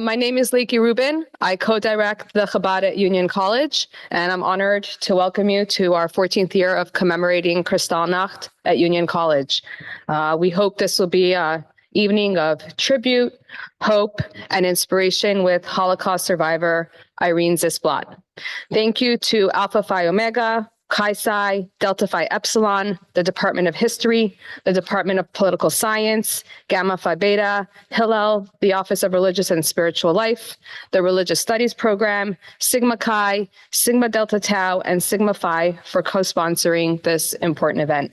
My name is Leiki Rubin. I co-direct the Chabad at Union College, and I'm honored to welcome you to our 14th year of commemorating Kristallnacht at Union College. We hope this will be an evening of tribute, hope, and inspiration with Holocaust survivor Irene Zisblatt. Thank you to Alpha Phi Omega, Chi Psi, Delta Phi Epsilon, the Department of History, the Department of Political Science, Gamma Phi Beta, Hillel, the Office of Religious and Spiritual Life, the Religious Studies Program, Sigma Chi, Sigma Delta Tau, and Sigma Phi for co-sponsoring this important event.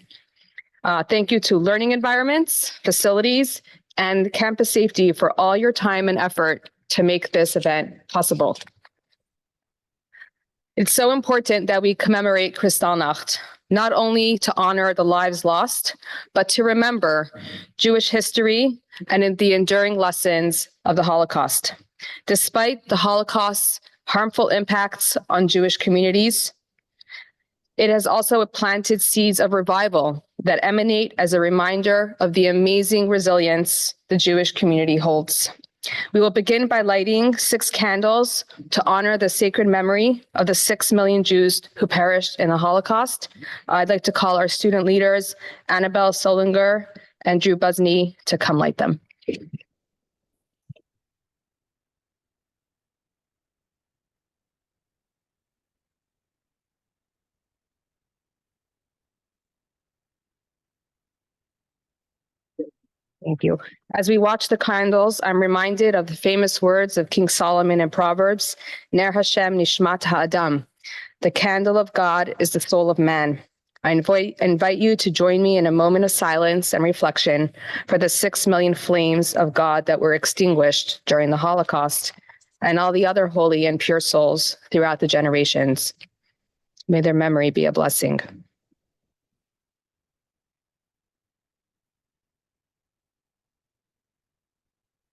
Thank you to learning environments, facilities, and campus safety for all your time and effort to make this event possible. It's so important that we commemorate Kristallnacht, not only to honor the lives lost, but to remember Jewish history and the enduring lessons of the Holocaust. Despite the Holocaust's harmful impacts on Jewish communities, it has also planted seeds of revival that emanate as a reminder of the amazing resilience the Jewish community holds. We will begin by lighting 6 candles to honor the sacred memory of the 6 million Jews who perished in the Holocaust. I'd like to call our student leaders, Annabelle Solinger and Drew Busney, to come light them. Thank you. As we watch the candles, I'm reminded of the famous words of King Solomon in Proverbs, Ner Hashem Nishmat Ha'adam. The candle of God is the soul of man. I invite you to join me in a moment of silence and reflection for the 6 million flames of God that were extinguished during the Holocaust and all the other holy and pure souls throughout the generations. May their memory be a blessing.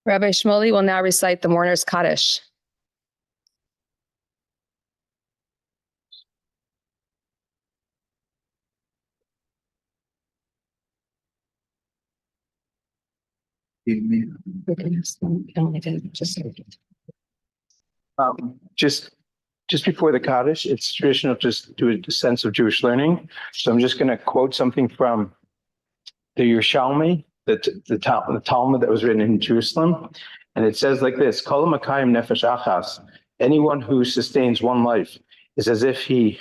Rabbi Shmuley will now recite the Mourner's Kaddish. Just before the Kaddish, it's traditional just do a sense of Jewish learning. So I'm just going to quote something from the Yerushalmi, the Talmud that was written in Jerusalem. And it says like this, Kol Makayim Nefesh Achas, anyone who sustains one life is as if he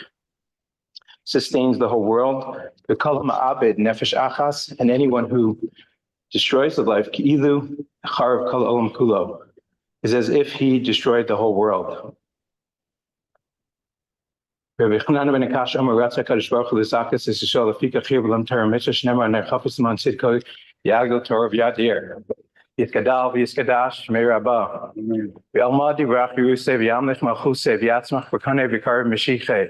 sustains the whole world. Kol Ma'abed Nefesh Achas, and anyone who destroys the life, Ki'ilu Charav Kol Olam Kulo, is as if he destroyed the whole world. Rabbi Chanan ben Akash Omer Ratzah Kadosh Baruch Hu L'Zakas Es Yisrael Lefika Chir B'Lam Torah Mitzvah Shneimar Ner Chafetz Man Tzidko Yagel Torah V'Yadir Yitkadal V'Yiskadash Shmei Rabbah V'Alma Divrach Yerusei V'Yamlech Malchusei V'Yatzmach V'Kanei V'Kar Meshichei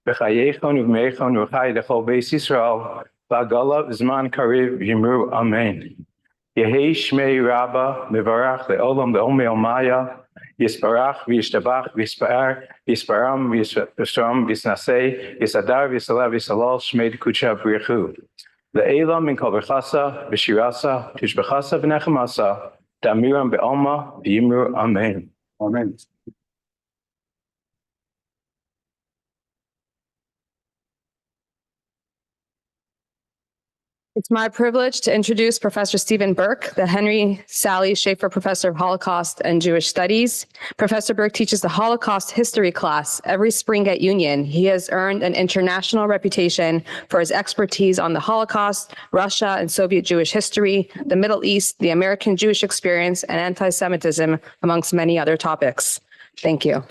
V'Chayechon V'Meichon V'Chay L'Chol Beis Yisrael V'Agala V'Zman Kariv Yimru Amen Yehei Shmei Rabbah Mevarach Le'Olam Le'Omei Omaya Yisparach, Vishtabach, Vispar, Visparam, Visparam, Visnase, Visadar, Visala, Visalal, Shmeid Kucha, Brichu. The Elam min Kalvachasa, Vishirasa, Tishbachasa, Venechamasa, Damiram Be'alma, Yimru, Amen. Amen. It's my privilege to introduce Professor Steven Burke, the Henry Sally Schaefer Professor of Holocaust and Jewish Studies. Professor Burke teaches the Holocaust history class every spring at Union. He has earned an international reputation for his expertise on the Holocaust, Russia and Soviet Jewish history, the Middle East, the American Jewish experience, and anti-Semitism, amongst many other topics. Thank you.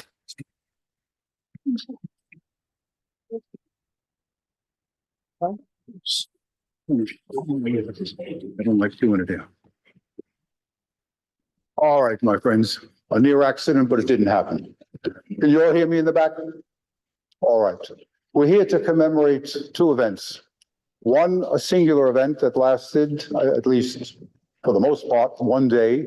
I don't like doing it here. All right, my friends, a near accident, but it didn't happen. Can you all hear me in the back? All right. We're here to commemorate 2 events. One, a singular event that lasted, at least for the most part, 1 day.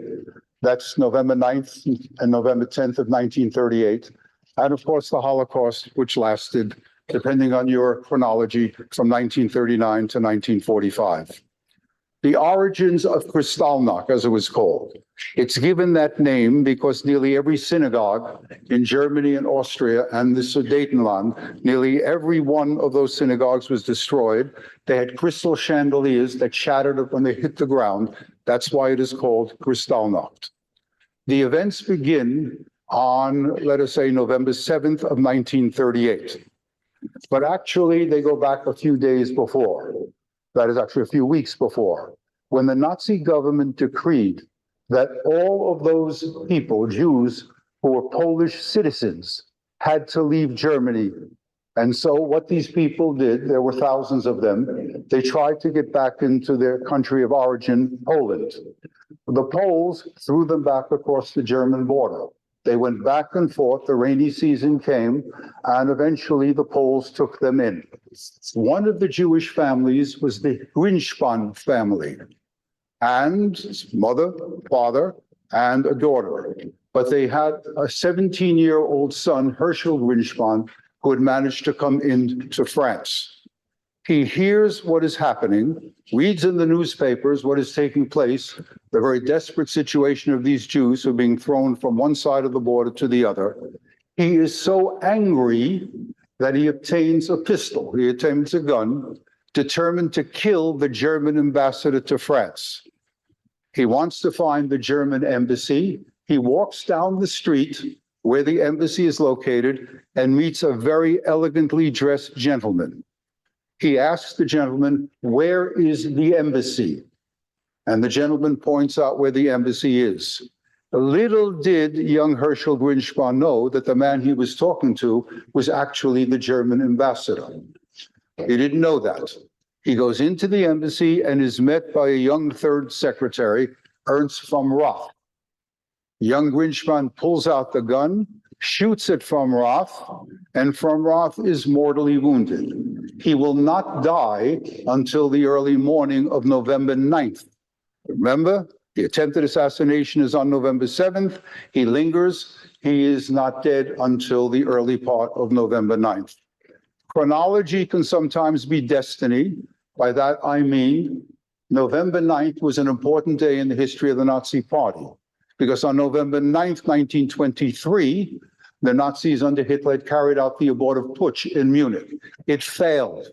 That's November 9th and November 10th of 1938. And of course, the Holocaust, which lasted, depending on your chronology, from 1939 to 1945. The origins of Kristallnacht, as it was called. It's given that name because nearly every synagogue in Germany and Austria and the Sudetenland, nearly every one of those synagogues was destroyed. They had crystal chandeliers that shattered when they hit the ground. That's why it is called Kristallnacht. The events begin on, let us say, November 7th of 1938. But actually, they go back a few days before. That is actually a few weeks before, when the Nazi government decreed that all of those people, Jews who were Polish citizens, had to leave Germany. And so what these people did, there were thousands of them, they tried to get back into their country of origin, Poland. The Poles threw them back across the German border. They went back and forth, the rainy season came, and eventually the Poles took them in. One of the Jewish families was the Grinspan family, and mother, father, and a daughter. But they had a 17-year-old son, Herschel Grinspan, who had managed to come into France. He hears what is happening, reads in the newspapers what is taking place, the very desperate situation of these Jews who are being thrown from one side of the border to the other. He is so angry that he obtains a pistol, he obtains a gun, determined to kill the German ambassador to France. He wants to find the German embassy. He walks down the street where the embassy is located and meets a very elegantly dressed gentleman. He asks the gentleman, "Where is the embassy?" And the gentleman points out where the embassy is. Little did young Herschel Grinspan know that the man he was talking to was actually the German ambassador. He didn't know that. He goes into the embassy and is met by a young third secretary, Ernst von Roth. Young Grinspan pulls out the gun, shoots at von Roth, and von Roth is mortally wounded. He will not die until the early morning of November 9th. Remember, the attempted assassination is on November 7th. He lingers. He is not dead until the early part of November 9th. Chronology can sometimes be destiny. By that, I mean November 9th was an important day in the history of the Nazi Party, because on November 9th, 1923, the Nazis under Hitler had carried out the abortive putsch in Munich. It failed.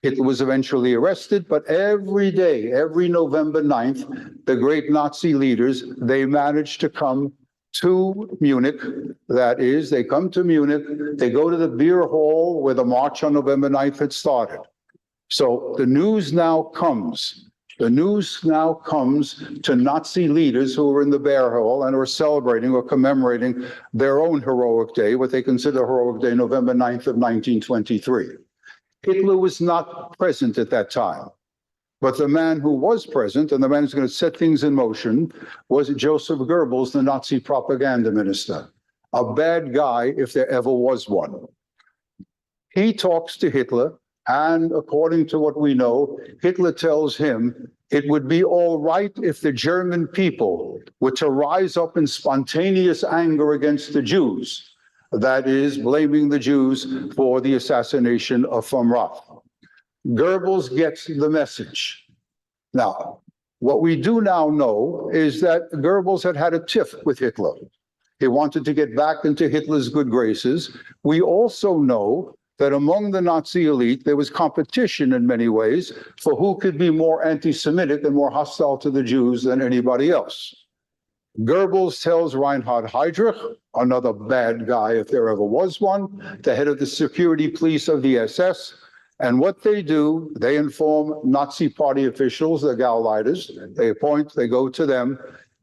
Hitler was eventually arrested, but every day, every November 9th, the great Nazi leaders, they managed to come to Munich. That is, they come to Munich, they go to the beer hall where the march on November 9th had started. So the news now comes. The news now comes to Nazi leaders who are in the beer hall and are celebrating or commemorating their own heroic day, what they consider heroic day, November 9th of 1923. Hitler was not present at that time, but the man who was present and the man who's going to set things in motion was Joseph Goebbels, the Nazi propaganda minister, a bad guy if there ever was one. He talks to Hitler, and according to what we know, Hitler tells him it would be all right if the German people were to rise up in spontaneous anger against the Jews. That is, blaming the Jews for the assassination of von Roth. Goebbels gets the message. Now, what we do now know is that Goebbels had had a tiff with Hitler. He wanted to get back into Hitler's good graces. We also know that among the Nazi elite, there was competition in many ways for who could be more anti-Semitic and more hostile to the Jews than anybody else. Goebbels tells Reinhard Heydrich, another bad guy if there ever was one, the head of the security police of the SS, and what they do, they inform Nazi party officials, the Gauleiters, they appoint, they go to them,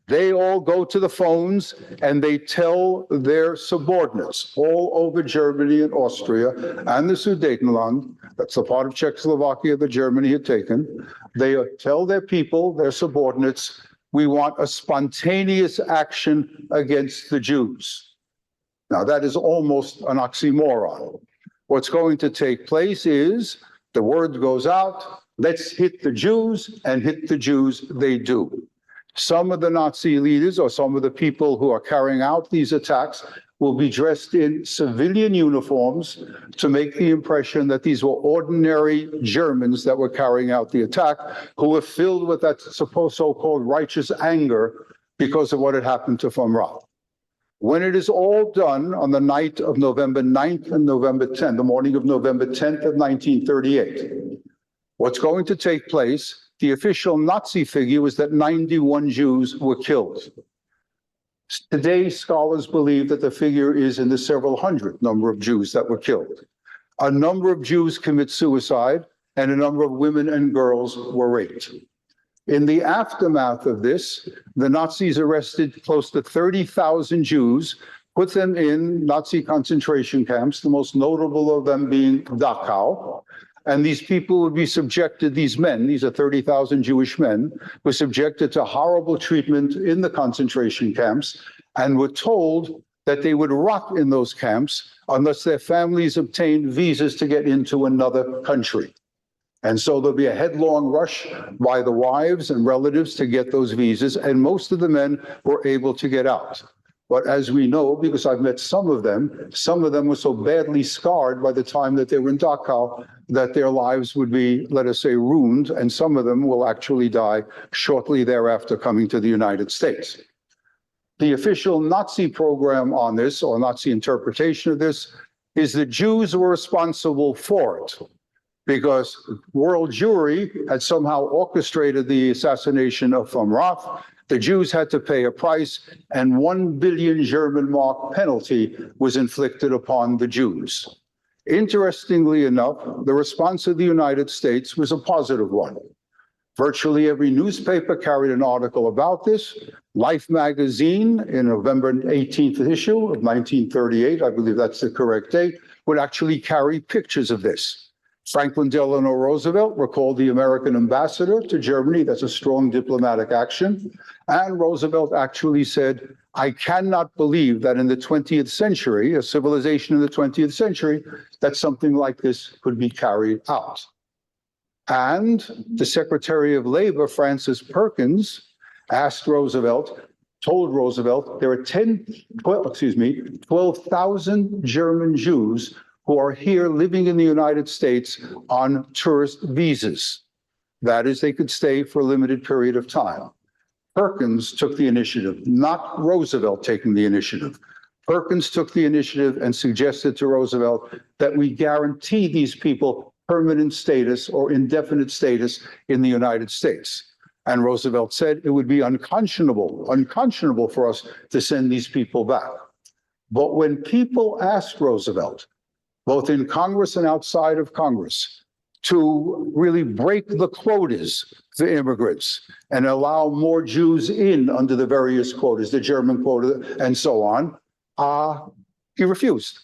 they all go to the phones and they tell their subordinates all over Germany and Austria and the Sudetenland, that's the part of Czechoslovakia that Germany had taken, they tell their people, their subordinates, we want a spontaneous action against the Jews. Now that is almost an oxymoron. What's going to take place is the word goes out, let's hit the Jews, and hit the Jews they do. Some of the Nazi leaders or some of the people who are carrying out these attacks will be dressed in civilian uniforms to make the impression that these were ordinary Germans that were carrying out the attack, who were filled with that supposed so-called righteous anger because of what had happened to Von Rath. When it is all done on the night of November 9th and November 10th, the morning of November 10th of 1938, what's going to take place, the official Nazi figure was that 91 Jews were killed. Today, scholars believe that the figure is in the several hundred number of Jews that were killed. A number of Jews commit suicide, and a number of women and girls were raped. In the aftermath of this, the Nazis arrested close to 30,000 Jews, put them in Nazi concentration camps, the most notable of them being Dachau. And these people would be subjected, these men, these are 30,000 Jewish men, were subjected to horrible treatment in the concentration camps and were told that they would rot in those camps unless their families obtained visas to get into another country. And so there'll be a headlong rush by the wives and relatives to get those visas, and most of the men were able to get out. But as we know, because I've met some of them were so badly scarred by the time that they were in Dachau that their lives would be, let us say, ruined, and some of them will actually die shortly thereafter coming to the United States. The official Nazi program on this, or Nazi interpretation of this, is that Jews were responsible for it, because world Jewry had somehow orchestrated the assassination of Von Rath. The Jews had to pay a price, and 1 billion German mark penalty was inflicted upon the Jews. Interestingly enough, the response of the United States was a positive one. Virtually every newspaper carried an article about this. Life magazine, in November 18th issue of 1938, I believe that's the correct date, would actually carry pictures of this. Franklin Delano Roosevelt recalled the American ambassador to Germany. That's a strong diplomatic action. And Roosevelt actually said, I cannot believe that in the 20th century, a civilization in the 20th century, that something like this could be carried out. And the Secretary of Labor, Francis Perkins, told Roosevelt, there are 12,000 German Jews who are here living in the United States on tourist visas. That is, they could stay for a limited period of time. Perkins took the initiative, not Roosevelt taking the initiative. Perkins took the initiative and suggested to Roosevelt that we guarantee these people permanent status or indefinite status in the United States. And Roosevelt said it would be unconscionable for us to send these people back. But when people asked Roosevelt, both in Congress and outside of Congress, to really break the quotas for immigrants and allow more Jews in under the various quotas, the German quota and so on, he refused.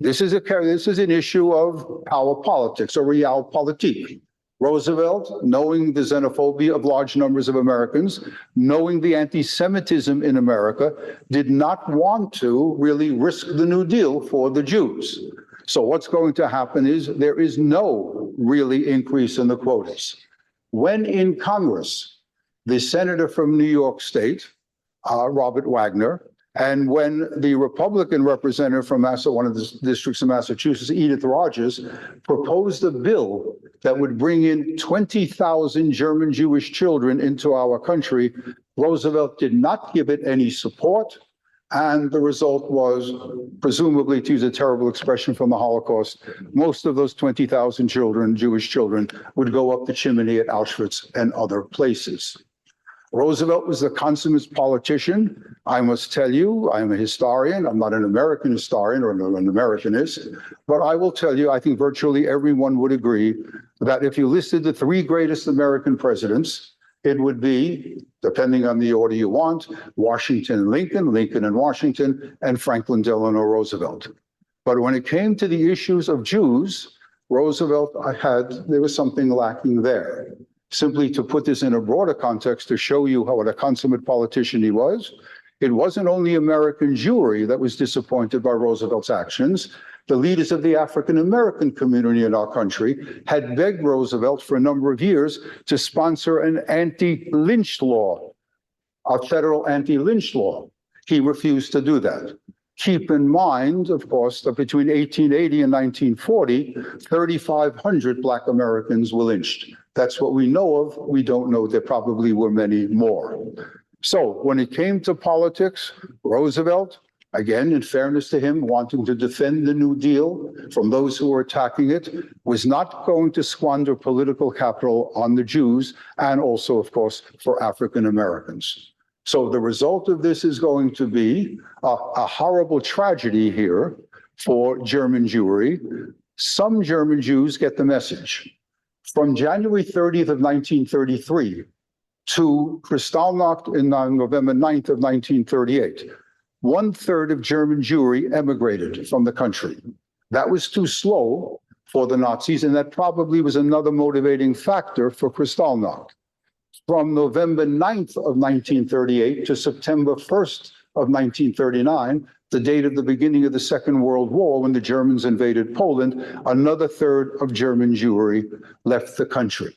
This is an issue of power politics, or realpolitik. Roosevelt, knowing the xenophobia of large numbers of Americans, knowing the anti-Semitism in America, did not want to really risk the New Deal for the Jews. So what's going to happen is there is no really increase in the quotas. When in Congress, the senator from New York State, Robert Wagner, and when the Republican representative from one of the districts of Massachusetts, Edith Rogers, proposed a bill that would bring in 20,000 German Jewish children into our country, Roosevelt did not give it any support. And the result was, presumably, to use a terrible expression from the Holocaust, most of those 20,000 children, Jewish children, would go up the chimney at Auschwitz and other places. Roosevelt was a consummate politician. I must tell you, I'm a historian. I'm not an American historian or an Americanist, but I will tell you, I think virtually everyone would agree that if you listed the 3 greatest American presidents, it would be, depending on the order you want, Washington and Lincoln, Lincoln and Washington, and Franklin Delano Roosevelt. But when it came to the issues of Jews, Roosevelt there was something lacking there. Simply to put this in a broader context to show you what a consummate politician he was, it wasn't only American Jewry that was disappointed by Roosevelt's actions. The leaders of the African-American community in our country had begged Roosevelt for a number of years to sponsor an anti-lynch law, a federal anti-lynch law. He refused to do that. Keep in mind, of course, that between 1880 and 1940, 3,500 Black Americans were lynched. That's what we know of. We don't know there probably were many more. So when it came to politics, Roosevelt, again, in fairness to him, wanting to defend the New Deal from those who were attacking it, was not going to squander political capital on the Jews and also, of course, for African Americans. So the result of this is going to be a horrible tragedy here for German Jewry. Some German Jews get the message. From January 30th of 1933 to Kristallnacht on November 9th of 1938, 1/3 of German Jewry emigrated from the country. That was too slow for the Nazis, and that probably was another motivating factor for Kristallnacht. From November 9th of 1938 to September 1st of 1939, the date of the beginning of the Second World War, when the Germans invaded Poland, another third of German Jewry left the country.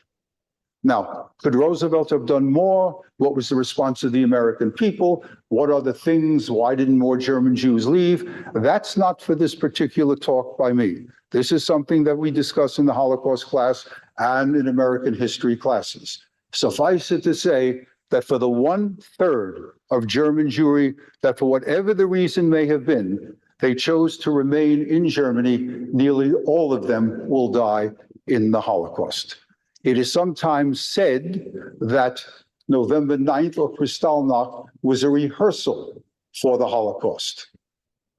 Now, could Roosevelt have done more? What was the response of the American people? What are the things? Why didn't more German Jews leave? That's not for this particular talk by me. This is something that we discuss in the Holocaust class and in American history classes. Suffice it to say that for the 1/3 of German Jewry, that for whatever the reason may have been, they chose to remain in Germany, nearly all of them will die in the Holocaust. It is sometimes said that November 9th or Kristallnacht was a rehearsal for the Holocaust.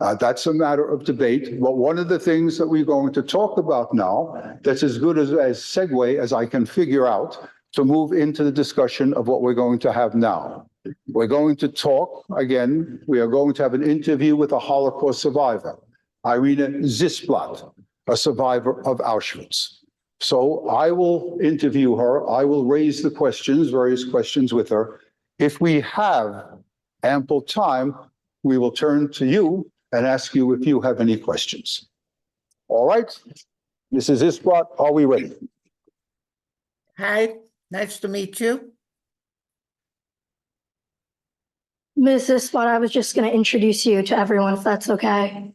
That's a matter of debate, but one of the things that we're going to talk about now, that's as good as segue as I can figure out to move into the discussion of what we're going to have now. We're going to talk, again, we are going to have an interview with a Holocaust survivor, Irene Zisblatt, a survivor of Auschwitz. So I will interview her. I will raise the questions, various questions with her. If we have ample time, we will turn to you and ask you if you have any questions. All right, Mrs. Zisblatt, are we ready? Hi, nice to meet you. Mrs. Spot, I was just going to introduce you to everyone, if that's okay.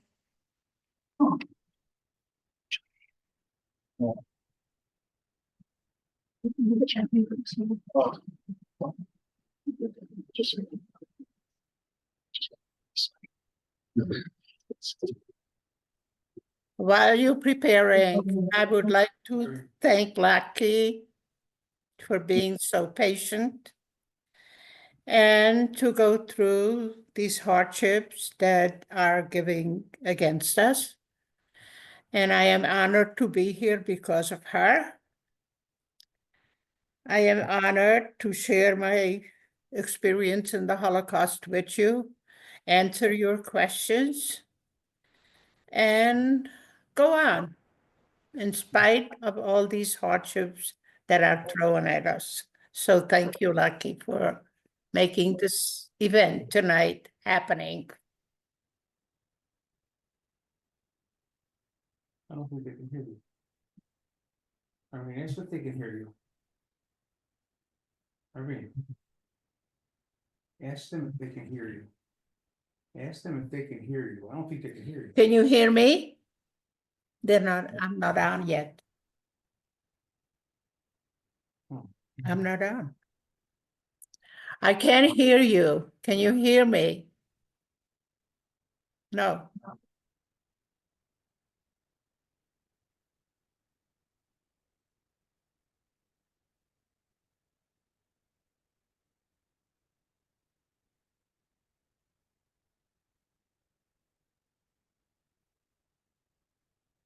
While you're preparing, I would like to thank Lucky for being so patient and to go through these hardships that are giving against us. And I am honored to be here because of her. I am honored to share my experience in the Holocaust with you, answer your questions, and go on in spite of all these hardships that are thrown at us. So thank you, Lucky, for making this event tonight happening. I don't think they can hear you. Irene, ask if they can hear you. Irene. Ask them if they can hear you. Ask them if they can hear you. I don't think they can hear you. Can you hear me? I'm not on yet. I'm not on. I can't hear you. Can you hear me? No.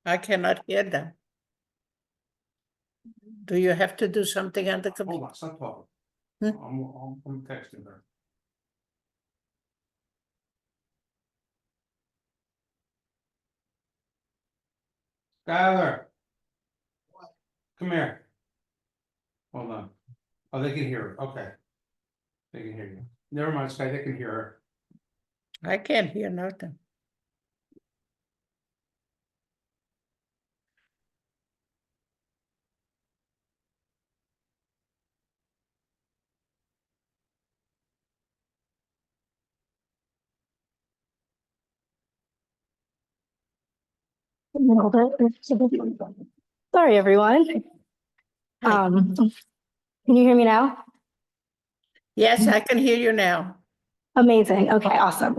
I cannot hear them. Do you have to do something on the Hold computer? on, stop talking. Hmm? I'm texting her. Skylar. Come here. Hold on. Oh, they can hear her. Okay. They can hear you. Never mind, Sky, they can hear her. I can't hear nothing. Sorry, everyone. Can you hear me now? Yes, I can hear you now. Amazing. Okay, awesome.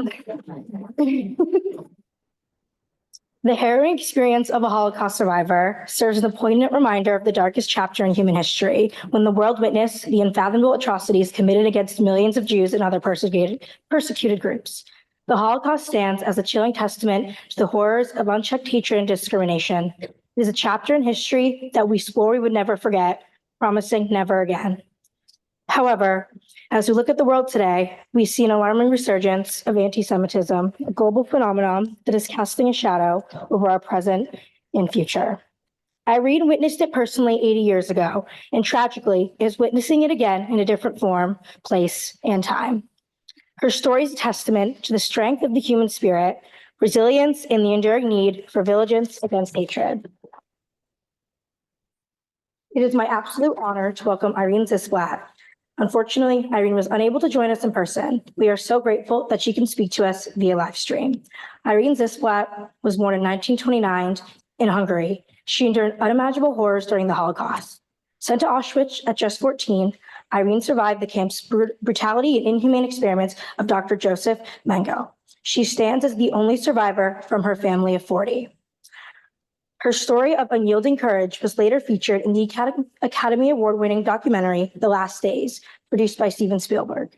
The harrowing experience of a Holocaust survivor serves as a poignant reminder of the darkest chapter in human history, when the world witnessed the unfathomable atrocities committed against millions of Jews and other persecuted groups. The Holocaust stands as a chilling testament to the horrors of unchecked hatred and discrimination. It is a chapter in history that we swore we would never forget, promising never again. However, as we look at the world today, we see an alarming resurgence of antisemitism, a global phenomenon that is casting a shadow over our present and future. Irene witnessed it personally 80 years ago, and tragically is witnessing it again in a different form, place, and time. Her story is a testament to the strength of the human spirit, resilience, and the enduring need for vigilance against hatred. It is my absolute honor to welcome Irene Zisblatt. Unfortunately, Irene was unable to join us in person. We are so grateful that she can speak to us via live stream. Irene Zisblatt was born in 1929 in Hungary. She endured unimaginable horrors during the Holocaust. Sent to Auschwitz at just 14, Irene survived the camp's brutality and inhumane experiments of Dr. Josef Mengele. She stands as the only survivor from her family of 40. Her story of unyielding courage was later featured in the Academy Award-winning documentary, The Last Days, produced by Steven Spielberg.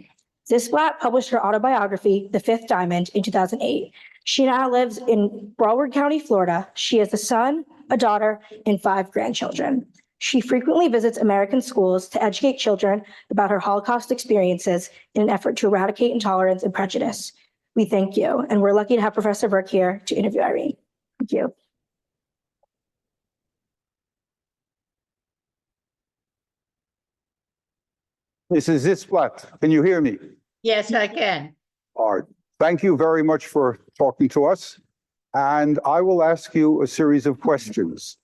Zisblatt published her autobiography, The Fifth Diamond, in 2008. She now lives in Broward County, Florida. She has a son, a daughter, and 5 grandchildren. She frequently visits American schools to educate children about her Holocaust experiences in an effort to eradicate intolerance and prejudice. We thank you, and we're lucky to have Professor Burke here to interview Irene. Thank you. Mrs. Zisblatt, can you hear me? Yes, I can. All right. Thank you very much for talking to us. And I will ask you a series of questions.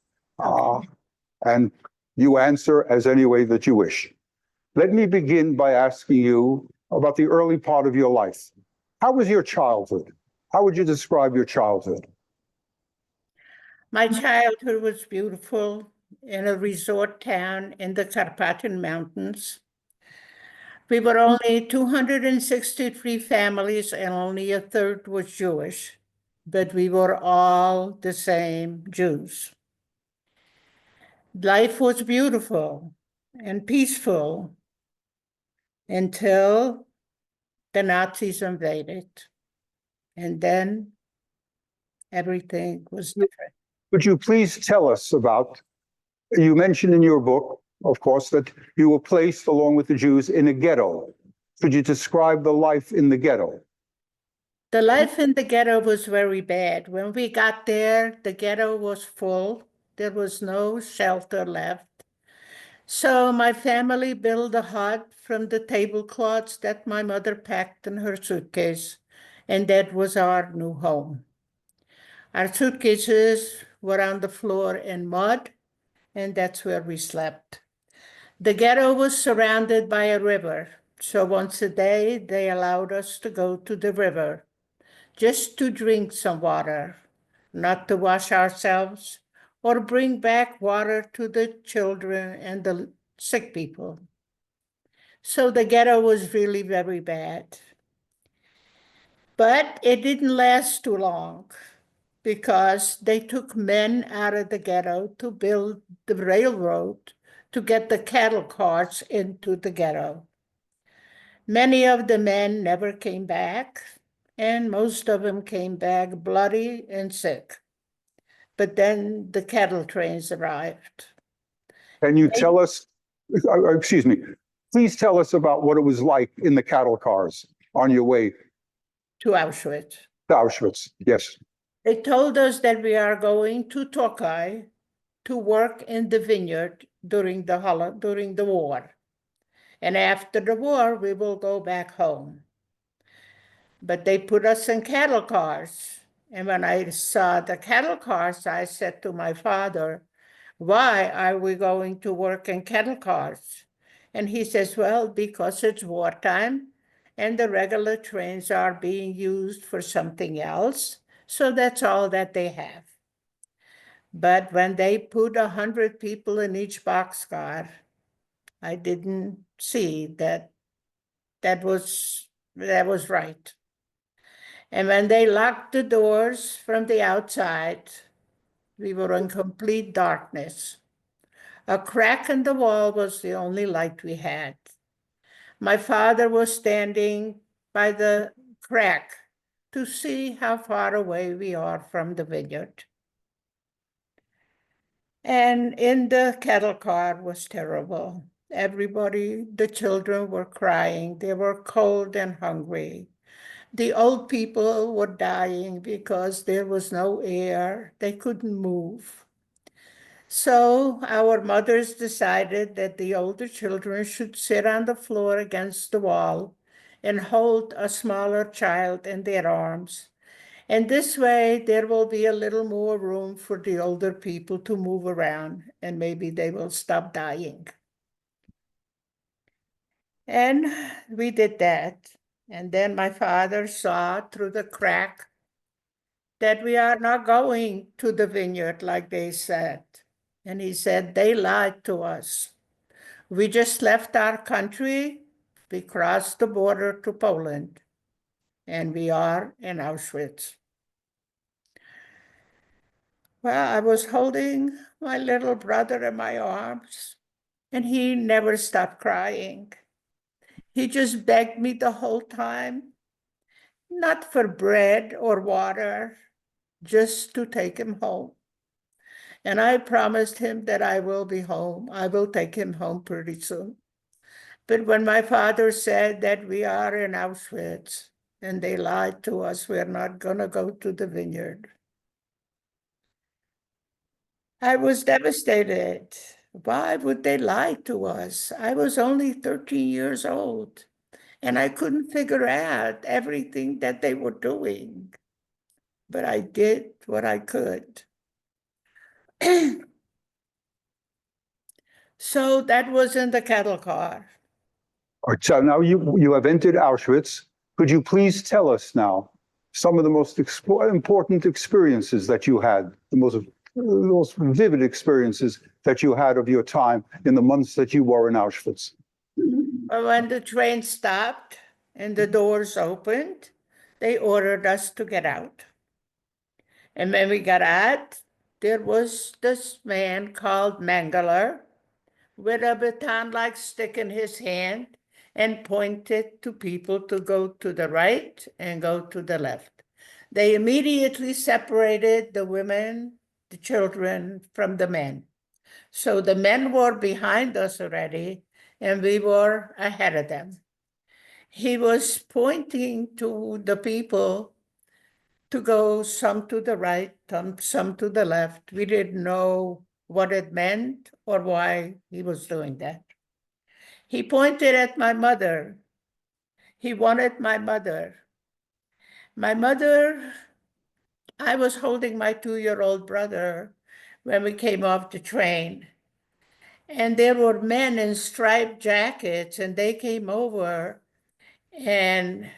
And you answer as any way that you wish. Let me begin by asking you about the early part of your life. How was your childhood? How would you describe your childhood? My childhood was beautiful in a resort town in the Carpathian Mountains. We were only 263 families and only a third was Jewish, but we were all the same Jews. Life was beautiful and peaceful until the Nazis invaded. And then everything was different. Would you please tell us about, you mentioned in your book, of course, that you were placed along with the Jews in a ghetto. Could you describe the life in the ghetto? The life in the ghetto was very bad. When we got there, the ghetto was full. There was no shelter left. So my family built a hut from the tablecloths that my mother packed in her suitcase, and that was our new home. Our suitcases were on the floor in mud, and that's where we slept. The ghetto was surrounded by a river, so once a day they allowed us to go to the river just to drink some water, not to wash ourselves or bring back water to the children and the sick people. So the ghetto was really very bad. But it didn't last too long because they took men out of the ghetto to build the railroad to get the cattle carts into the ghetto. Many of the men never came back, and most of them came back bloody and sick. But then the cattle trains arrived. Can you tell us, excuse me, please tell us about what it was like in the cattle cars on your way To Auschwitz. to Auschwitz. Yes. They told us that we are going to Tokai to work in the vineyard during the war. And after the war, we will go back home. But they put us in cattle cars. And when I saw the cattle cars, I said to my father, why are we going to work in cattle cars? And he says, well, because it's wartime and the regular trains are being used for something else. So that's all that they have. But when they put 100 people in each boxcar, I didn't see that was right. And when they locked the doors from the outside, we were in complete darkness. A crack in the wall was the only light we had. My father was standing by the crack to see how far away we are from the vineyard. And in the cattle car was terrible. Everybody, the children were crying. They were cold and hungry. The old people were dying because there was no air. They couldn't move. So our mothers decided that the older children should sit on the floor against the wall and hold a smaller child in their arms. And this way, there will be a little more room for the older people to move around, and maybe they will stop dying. And we did that. And then my father saw through the crack that we are not going to the vineyard like they said. And he said, they lied to us. We just left our country, we crossed the border to Poland, and we are in Auschwitz. Well, I was holding my little brother in my arms, and he never stopped crying. He just begged me the whole time, not for bread or water, just to take him home. And I promised him that I will be home. I will take him home pretty soon. But when my father said that we are in Auschwitz and they lied to us, we're not going to go to the vineyard, I was devastated. Why would they lie to us? I was only 13 years old, and I couldn't figure out everything that they were doing. But I did what I could. So that was in the cattle car. All right, so now you have entered Auschwitz. Could you please tell us now some of the most important experiences that you had, the most vivid experiences that you had of your time in the months that you were in Auschwitz? When the train stopped and the doors opened, they ordered us to get out. And when we got out, there was this man called Mengele with a baton-like stick in his hand and pointed to people to go to the right and go to the left. They immediately separated the women, the children from the men. So the men were behind us already, and we were ahead of them. He was pointing to the people to go some to the right, some to the left. We didn't know what it meant or why he was doing that. He pointed at my mother. He wanted my mother. My mother, I was holding my 2-year-old brother when we came off the train. And there were men in striped jackets, and they came over and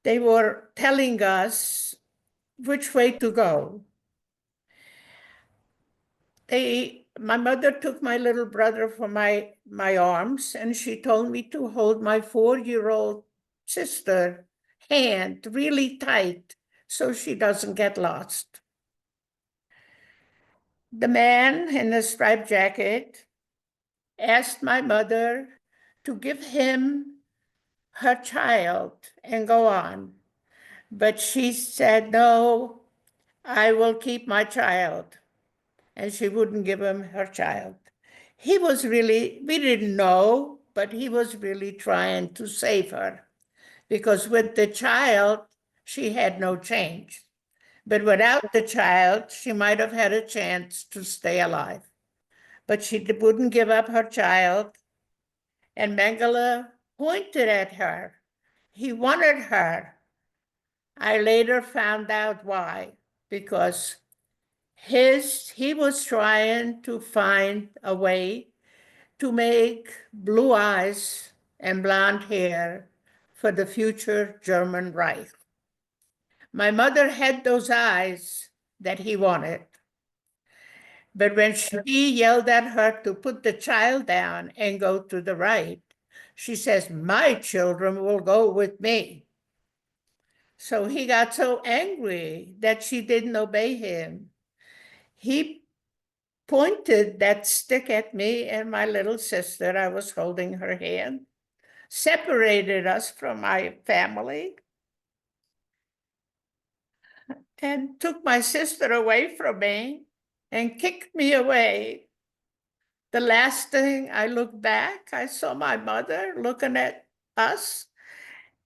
they were telling us which way to go. My mother took my little brother from my arms, and she told me to hold my 4-year-old sister hand really tight so she doesn't get lost. The man in the striped jacket asked my mother to give him her child and go on. But she said, no, I will keep my child. And she wouldn't give him her child. He was really, we didn't know, but he was really trying to save her. Because with the child, she had no change. But without the child, she might have had a chance to stay alive. But she wouldn't give up her child. And Mengele pointed at her. He wanted her. I later found out why, because he was trying to find a way to make blue eyes and blonde hair for the future German Reich. My mother had those eyes that he wanted. But when she yelled at her to put the child down and go to the right, she says, "My children will go with me." So he got so angry that she didn't obey him. He pointed that stick at me and my little sister. I was holding her hand, separated us from my family, and took my sister away from me and kicked me away. The last thing I looked back, I saw my mother looking at us,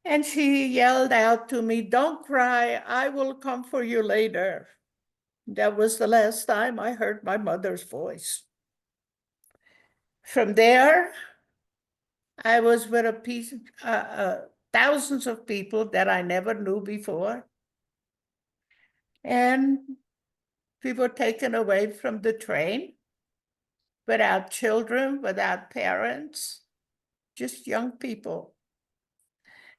and she yelled out to me, "Don't cry, I will come for you later." That was the last time I heard my mother's voice. From there, I was with thousands of people that I never knew before. And we were taken away from the train without children, without parents, just young people.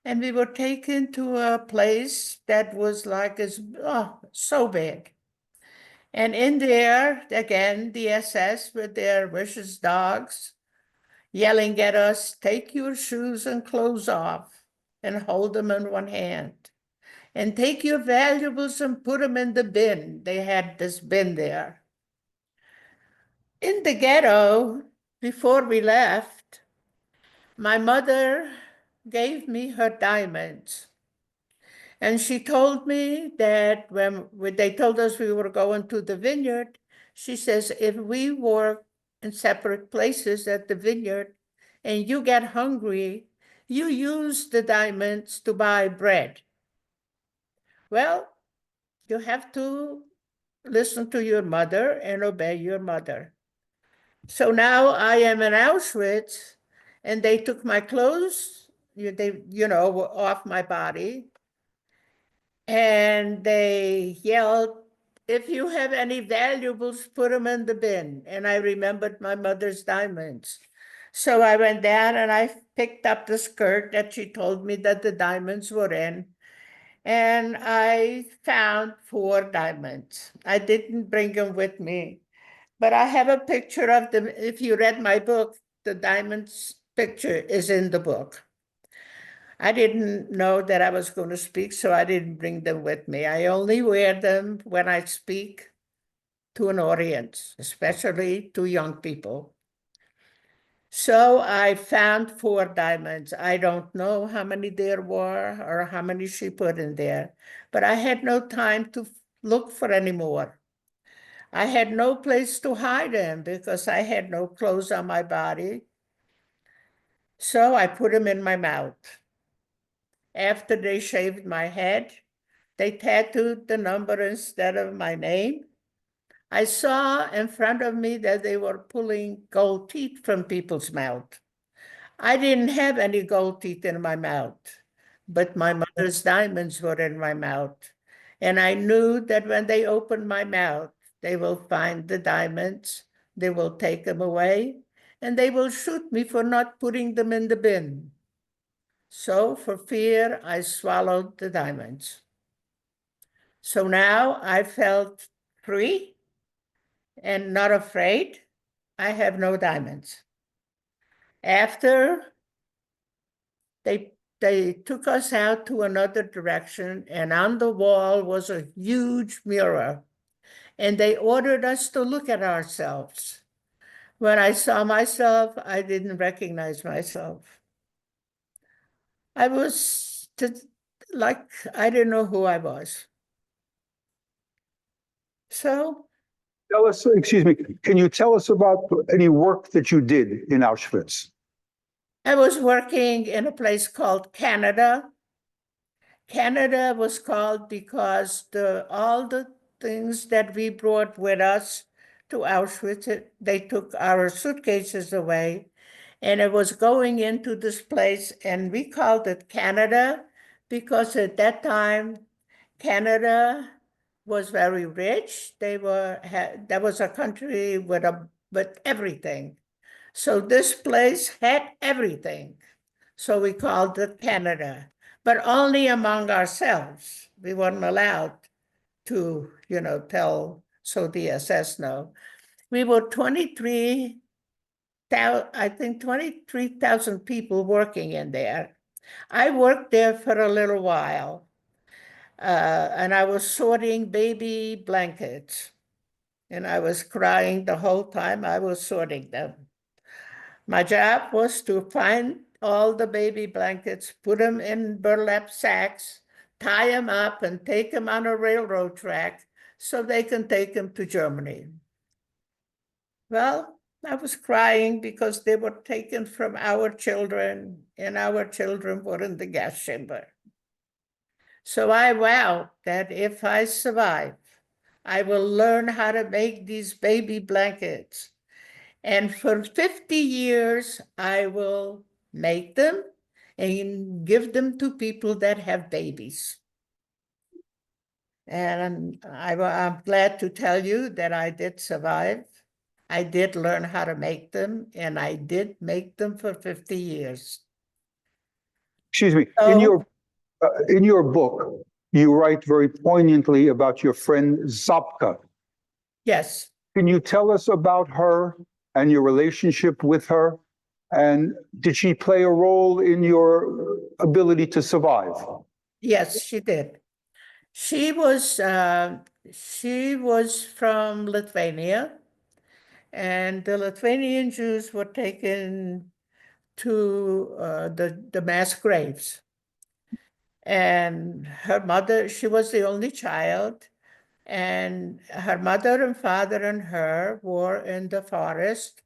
And we were taken to a place that was like so big. And in there, again, the SS with their vicious dogs yelling at us, "Take your shoes and clothes off and hold them in one hand. And take your valuables and put them in the bin." They had this bin there. In the ghetto, before we left, my mother gave me her diamonds. And she told me that when they told us we were going to the vineyard, she says, "If we work in separate places at the vineyard and you get hungry, you use the diamonds to buy bread." Well, you have to listen to your mother and obey your mother. So now I am in Auschwitz, and they took my clothes, off my body. And they yelled, "If you have any valuables, put them in the bin." And I remembered my mother's diamonds. So I went down and I picked up the skirt that she told me that the diamonds were in. And I found 4 diamonds. I didn't bring them with me, but I have a picture of them. If you read my book, the diamonds picture is in the book. I didn't know that I was going to speak, so I didn't bring them with me. I only wear them when I speak to an audience, especially to young people. So I found 4 diamonds. I don't know how many there were or how many she put in there, but I had no time to look for any more. I had no place to hide them because I had no clothes on my body. So I put them in my mouth. After they shaved my head, they tattooed the number instead of my name. I saw in front of me that they were pulling gold teeth from people's mouth. I didn't have any gold teeth in my mouth, but my mother's diamonds were in my mouth. And I knew that when they opened my mouth, they will find the diamonds, they will take them away, and they will shoot me for not putting them in the bin. So for fear, I swallowed the diamonds. So now I felt free and not afraid. I have no diamonds. After they took us out to another direction, and on the wall was a huge mirror, and they ordered us to look at ourselves. When I saw myself, I didn't recognize myself. I was like, I didn't know who I was. So Tell us, excuse me, can you tell us about any work that you did in Auschwitz? I was working in a place called Canada. Canada was called because all the things that we brought with us to Auschwitz, they took our suitcases away, and it was going into this place, and we called it Canada because at that time, Canada was very rich. That was a country with everything. So this place had everything. So we called it Canada, but only among ourselves. We weren't allowed to, tell, so the SS know. We were 23,000 people working in there. I worked there for a little while, and I was sorting baby blankets, and I was crying the whole time I was sorting them. My job was to find all the baby blankets, put them in burlap sacks, tie them up, and take them on a railroad track so they can take them to Germany. Well, I was crying because they were taken from our children, and our children were in the gas chamber. So I vowed that if I survive, I will learn how to make these baby blankets. And for 50 years, I will make them and give them to people that have babies. And I'm glad to tell you that I did survive. I did learn how to make them, and I did make them for 50 years. Excuse me, So, in your book, you write very poignantly about your friend Zapka. yes. Can you tell us about her and your relationship with her? And did she play a role in your ability to survive? Yes, she did. She was from Lithuania, and the Lithuanian Jews were taken to the mass graves. And her mother, she was the only child, and her mother and father and her were in the forest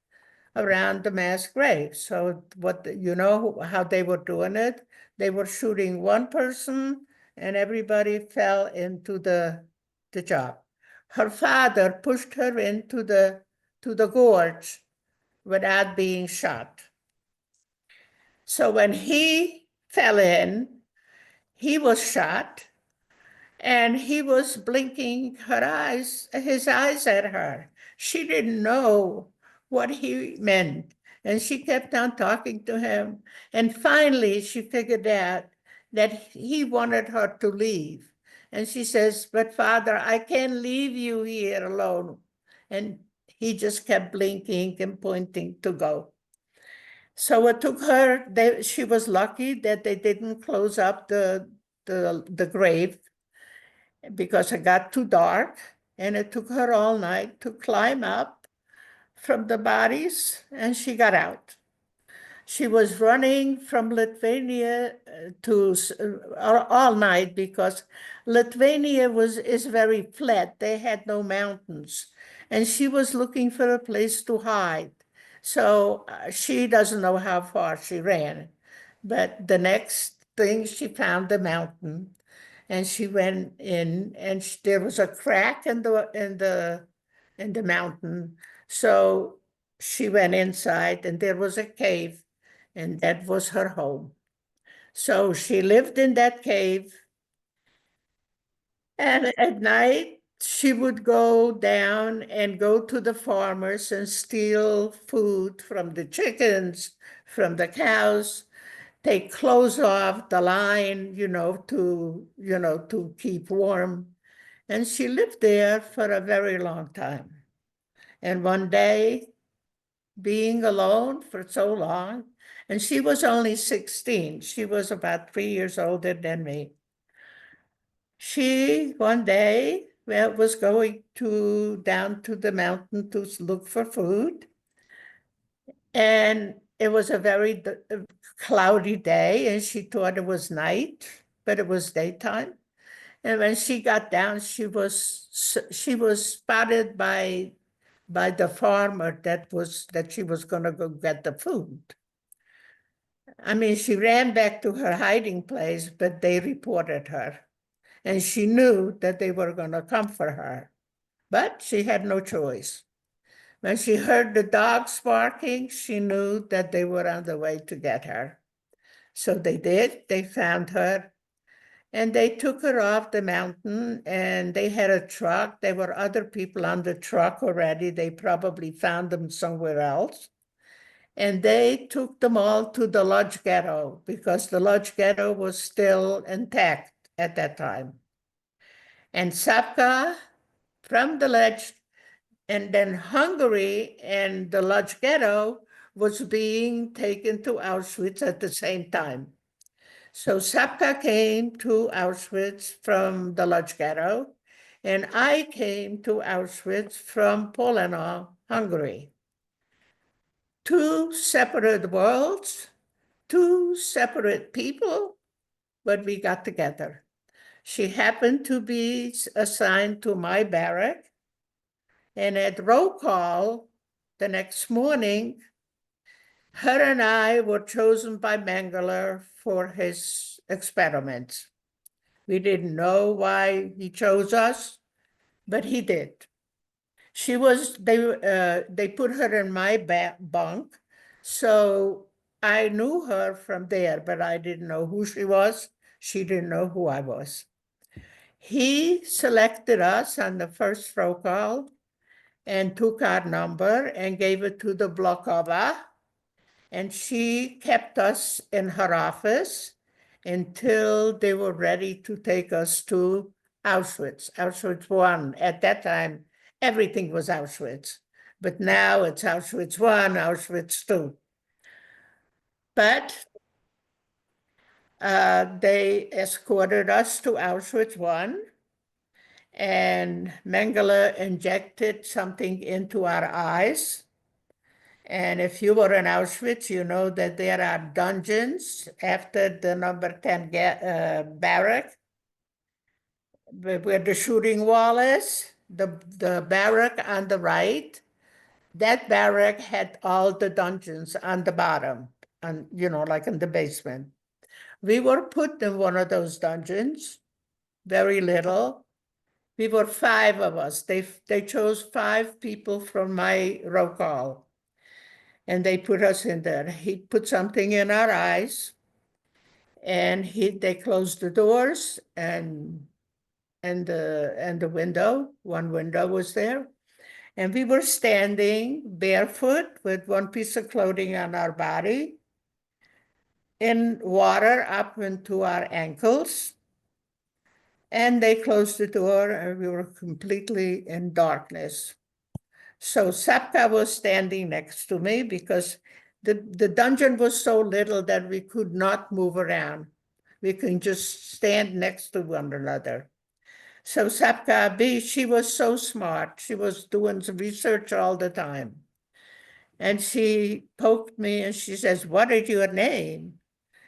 around the mass graves. So you know how they were doing it? They were shooting one person and everybody fell into the job. Her father pushed her into the gorge without being shot. So when he fell in, he was shot, and he was blinking his eyes at her. She didn't know what he meant, and she kept on talking to him. And finally, she figured out that he wanted her to leave. And she says, "But Father, I can't leave you here alone." And he just kept blinking and pointing to go. So it took her, she was lucky that they didn't close up the grave, because it got too dark, and it took her all night to climb up from the bodies, and she got out. She was running from Lithuania to all night, because Lithuania is very flat. They had no mountains, and she was looking for a place to hide. So she doesn't know how far she ran, but the next thing, she found the mountain, and she went in, and there was a crack in the mountain. So she went inside, and there was a cave, and that was her home. So she lived in that cave, and at night she would go down and go to the farmers and steal food from the chickens, from the cows, take clothes off the line, to keep warm. And she lived there for a very long time. And one day, being alone for so long, and she was only 16. She was about 3 years older than me. She, one day, was going down to the mountain to look for food. And it was a very cloudy day, and she thought it was night, but it was daytime. And when she got down, she was spotted by the farmer that she was going to go get the food. I mean, she ran back to her hiding place, but they reported her, and she knew that they were going to come for her, but she had no choice. When she heard the dogs barking, she knew that they were on the way to get her. So they did. They found her, and they took her off the mountain, and they had a truck. There were other people on the truck already. They probably found them somewhere else. And they took them all to the Lodz ghetto, because the Lodz ghetto was still intact at that time. And Sapka, from the Lodz And then Hungary and the Lodz ghetto was being taken to Auschwitz at the same time. So Sapka came to Auschwitz from the Lodz ghetto, and I came to Auschwitz from Polyana, Hungary. Two separate worlds, two separate people, but we got together. She happened to be assigned to my barrack, and at roll call the next morning, her and I were chosen by Mengele for his experiments. We didn't know why he chose us, but he did. They put her in my bunk, so I knew her from there, but I didn't know who she was. She didn't know who I was. He selected us on the first roll call and took our number and gave it to the Blokova, and she kept us in her office until they were ready to take us to Auschwitz, Auschwitz I. At that time, everything was Auschwitz, but now it's Auschwitz I, Auschwitz II. But they escorted us to Auschwitz I, and Mengele injected something into our eyes. And if you were in Auschwitz, you know that there are dungeons after the number 10 barrack, where the shooting wall is, the barrack on the right. That barrack had all the dungeons on the bottom, like in the basement. We were put in one of those dungeons, very little. We were 5 of us. They chose 5 people from my roll call, and they put us in there. He put something in our eyes, and they closed the doors and the window. One window was there, and we were standing barefoot with one piece of clothing on our body, in water up into our ankles. And they closed the door, and we were completely in darkness. So Sapka was standing next to me because the dungeon was so little that we could not move around. We can just stand next to one another. So Sapka, she was so smart. She was doing some research all the time. And she poked me and she says, "What is your name?"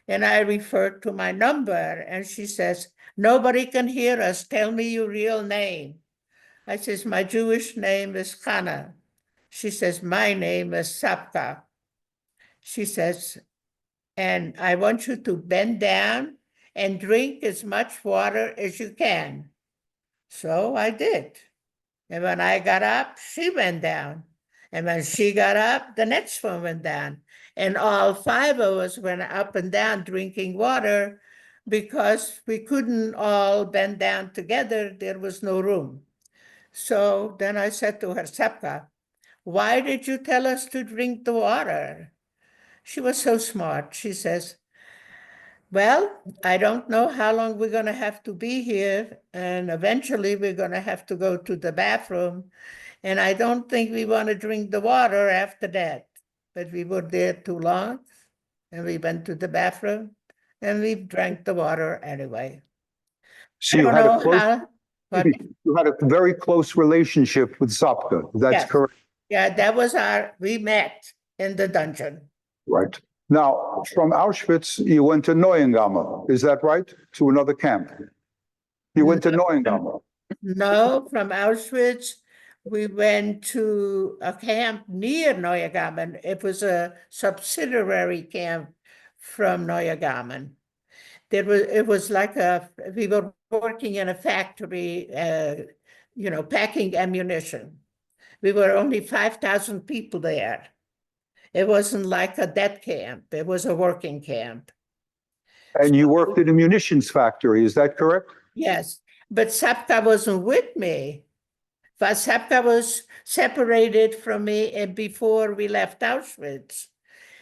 And I referred to my number, and she says, "Nobody can hear us. Tell me your real name." I says, "My Jewish name is Chana." She says, "My name is Sapka." She says, "And I want you to bend down and drink as much water as you can." So I did. And when I got up, she went down. And when she got up, the next one went down. And all 5 of us went up and down drinking water because we couldn't all bend down together. There was no room. So then I said to her, "Sapka, why did you tell us to drink the water?" She was so smart. She says, "Well, I don't know how long we're going to have to be here, and eventually we're going to have to go to the bathroom, and I don't think we want to drink the water after that." But we were there too long, and we went to the bathroom, and we drank the water anyway. So I you don't had know a close, how, but you had a very close relationship with Sapka. That's yes. correct, Yeah, that was we met in the dungeon. right? Now, from Auschwitz, you went to Neuengamme. Is that right? To another camp? You went to Neuengamme. No, from Auschwitz, we went to a camp near Neuengamme. It was a subsidiary camp from Neuengamme. It was like we were working in a factory, packing ammunition. We were only 5,000 people there. It wasn't like a death camp. It was a working camp. And you worked in a munitions factory, is that correct? Yes, but Sapka wasn't with me. Sapka was separated from me before we left Auschwitz.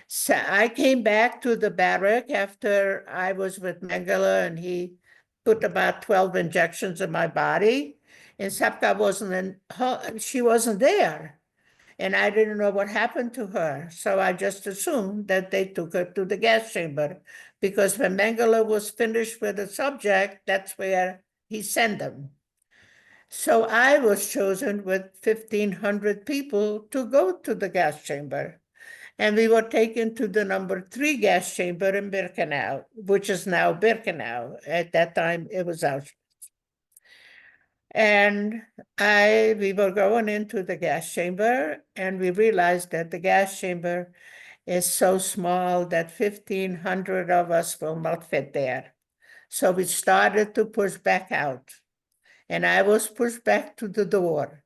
So I came back to the barrack after I was with Mengele, and he put about 12 injections in my body. And Sapka she wasn't there. And I didn't know what happened to her. So I just assumed that they took her to the gas chamber, because when Mengele was finished with the subject, that's where he sent them. So I was chosen with 1,500 people to go to the gas chamber. And we were taken to the number 3 gas chamber in Birkenau, which is now Birkenau. At that time, it was Auschwitz. And we were going into the gas chamber, and we realized that the gas chamber is so small that 1,500 of us will not fit there. So we started to push back out, and I was pushed back to the door.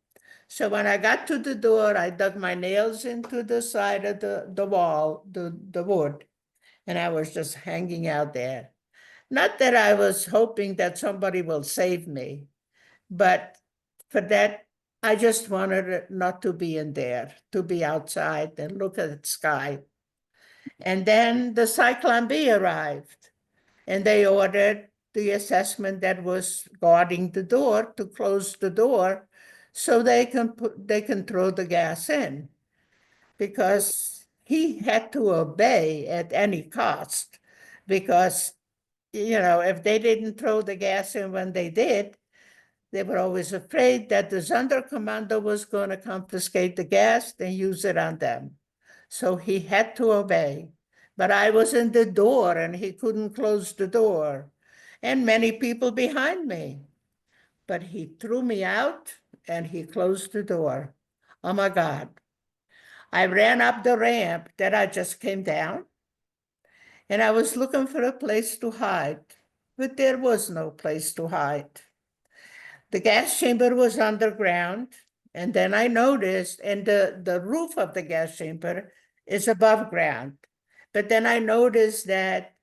So when I got to the door, I dug my nails into the side of the wall, the wood, and I was just hanging out there. Not that I was hoping that somebody will save me, but for that, I just wanted it not to be in there, to be outside and look at the sky. And then the Cyclone B arrived, and they ordered the assessment that was guarding the door to close the door so they can throw the gas in, because he had to obey at any cost, because, you know, if they didn't throw the gas in when they did, they were always afraid that the Sonderkommando was going to confiscate the gas and use it on them. So he had to obey. But I was in the door and he couldn't close the door, and many people behind me. But he threw me out and he closed the door. Oh my God. I ran up the ramp that I just came down, and I was looking for a place to hide, but there was no place to hide. The gas chamber was underground, and then I noticed, and the roof of the gas chamber is above ground. But then I noticed that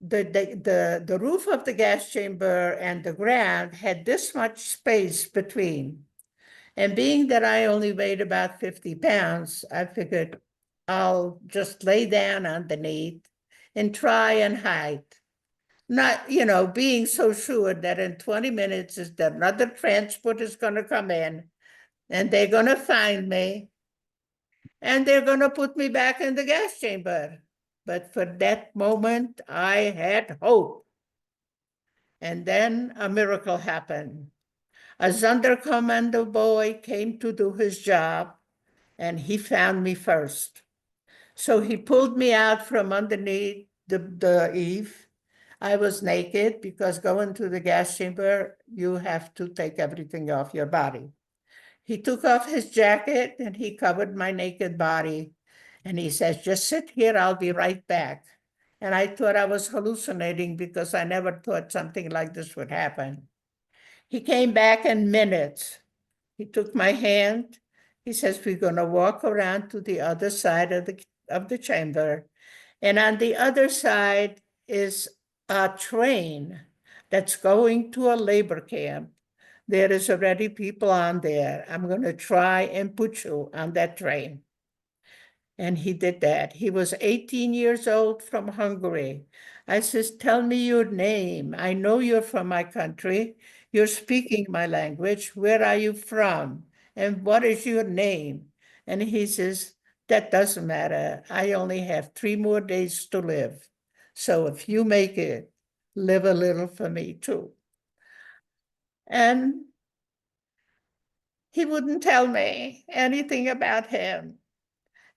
the roof of the gas chamber and the ground had this much space between. And being that I only weighed about 50 pounds, I figured I'll just lay down underneath and try and hide. Not, you know, being so sure that in 20 minutes is that another transport is going to come in, and they're going to find me, and they're going to put me back in the gas chamber. But for that moment, I had hope. And then a miracle happened. A Sonderkommando boy came to do his job, and he found me first. So he pulled me out from underneath the eave. I was naked, because going to the gas chamber, you have to take everything off your body. He took off his jacket and he covered my naked body. And he says, just sit here, I'll be right back. And I thought I was hallucinating, because I never thought something like this would happen. He came back in minutes. He took my hand. He says, we're going to walk around to the other side of the chamber. And on the other side is a train that's going to a labor camp. There is already people on there. I'm going to try and put you on that train. And he did that. He was 18 years old, from Hungary. I says, tell me your name. I know you're from my country. You're speaking my language. Where are you from? And what is your name? And he says, that doesn't matter. I only have 3 more days to live. So if you make it, live a little for me too. And he wouldn't tell me anything about him.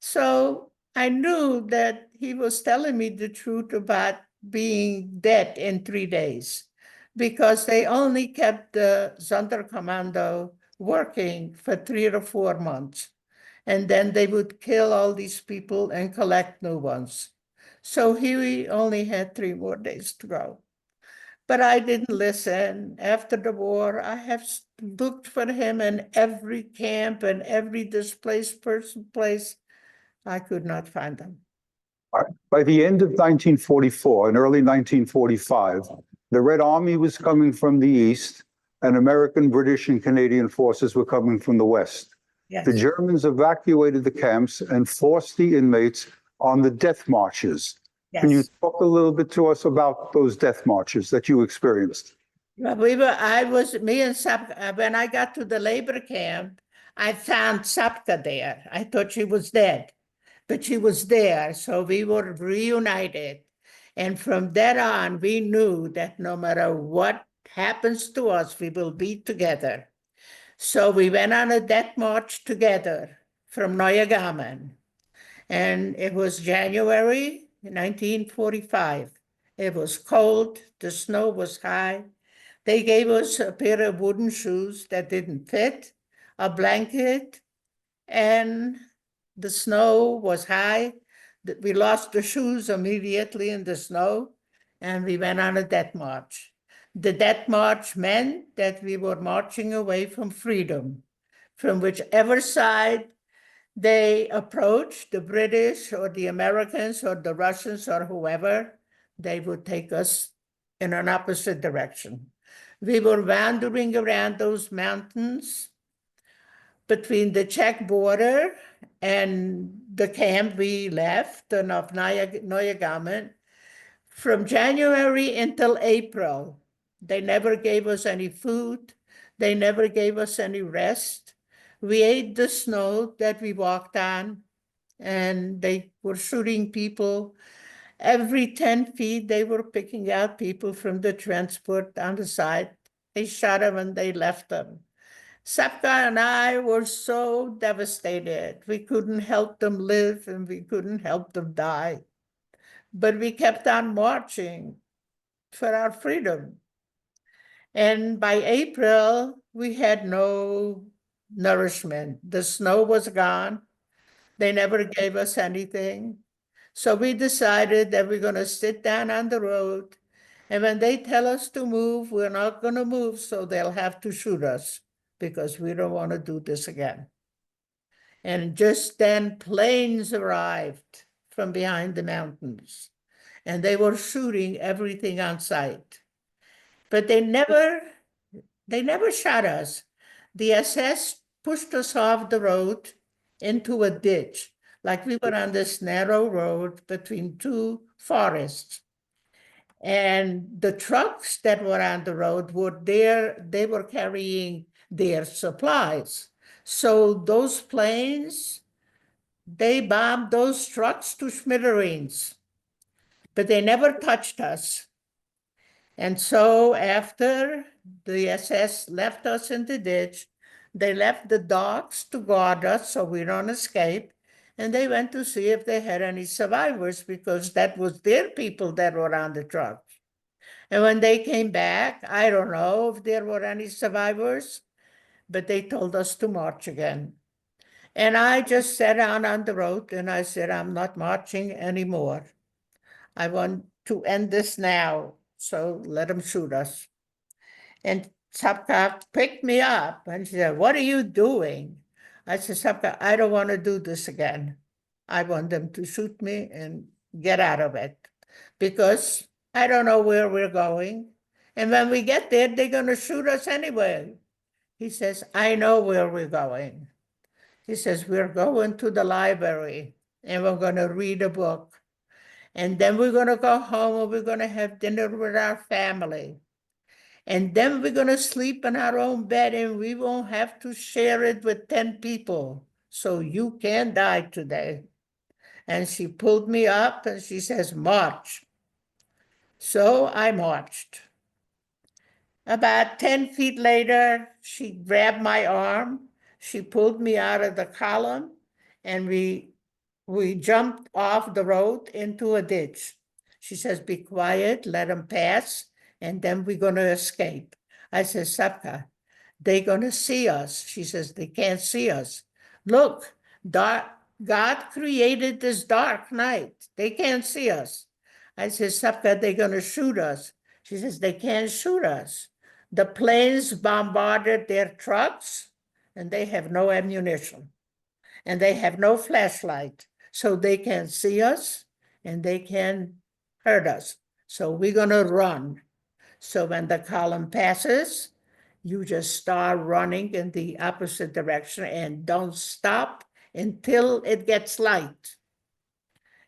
So I knew that he was telling me the truth about being dead in 3 days, because they only kept the Sonderkommando working for 3 or 4 months. And then they would kill all these people and collect new ones. So he only had 3 more days to go. But I didn't listen. After the war, I have looked for him in every camp and every displaced person place. I could not find them. By the end of 1944 and early 1945, the Red Army was coming from the east, and American, British, and Canadian forces were coming from the west. Yes. The Germans evacuated the camps and forced the inmates on the death marches. Yes. Can you talk a little bit to us about those death marches that you experienced? Well, me and Sapka, when I got to the labor camp, I found Sapka there. I thought she was dead, but she was there. So we were reunited. And from then on, we knew that no matter what happens to us, we will be together. So we went on a death march together from Neuengamme. And it was January 1945. It was cold, the snow was high. They gave us a pair of wooden shoes that didn't fit, a blanket, and the snow was high. We lost the shoes immediately in the snow, and we went on a death march. The death march meant that we were marching away from freedom, from whichever side they approached, the British or the Americans or the Russians or whoever, they would take us in an opposite direction. We were wandering around those mountains between the Czech border and the camp we left of Neuengamme from January until April. They never gave us any food. They never gave us any rest. We ate the snow that we walked on, and they were shooting people. Every 10 feet, they were picking out people from the transport on the side. They shot them and they left them. Sapka and I were so devastated. We couldn't help them live and we couldn't help them die. But we kept on marching for our freedom. And by April, we had no nourishment. The snow was gone. They never gave us anything. So we decided that we're going to sit down on the road. And when they tell us to move, we're not going to move. So they'll have to shoot us because we don't want to do this again. And just then planes arrived from behind the mountains. And they were shooting everything on sight. But they never shot us. The SS pushed us off the road into a ditch, like we were on this narrow road between two forests. And the trucks that were on the road were there, they were carrying their supplies. So those planes, they bombed those trucks to smithereens, but they never touched us. And so after the SS left us in the ditch, they left the dogs to guard us so we don't escape. And they went to see if they had any survivors because that was their people that were on the truck. And when they came back, I don't know if there were any survivors, but they told us to march again. And I just sat down on the road and I said, I'm not marching anymore. I want to end this now. So let them shoot us. And Sapka picked me up and she said, what are you doing? I said, Sapka, I don't want to do this again. I want them to shoot me and get out of it because I don't know where we're going. And when we get there, they're going to shoot us anyway. He says, I know where we're going. He says, we're going to the library and we're going to read a book. And then we're going to go home and we're going to have dinner with our family. And then we're going to sleep in our own bed and we won't have to share it with 10 people. So you can die today. And she pulled me up and she says, march. So I marched. About 10 feet later, she grabbed my arm. She pulled me out of the column and we jumped off the road into a ditch. She says, be quiet, let them pass, and then we're going to escape. I said, Sapka, they're going to see us. She says, they can't see us. Look, God created this dark night. They can't see us. I said, Sapka, they're going to shoot us. She says, they can't shoot us. The planes bombarded their trucks, and they have no ammunition, and they have no flashlight. So they can see us and they can hurt us. So we're going to run. So when the column passes, you just start running in the opposite direction and don't stop until it gets light.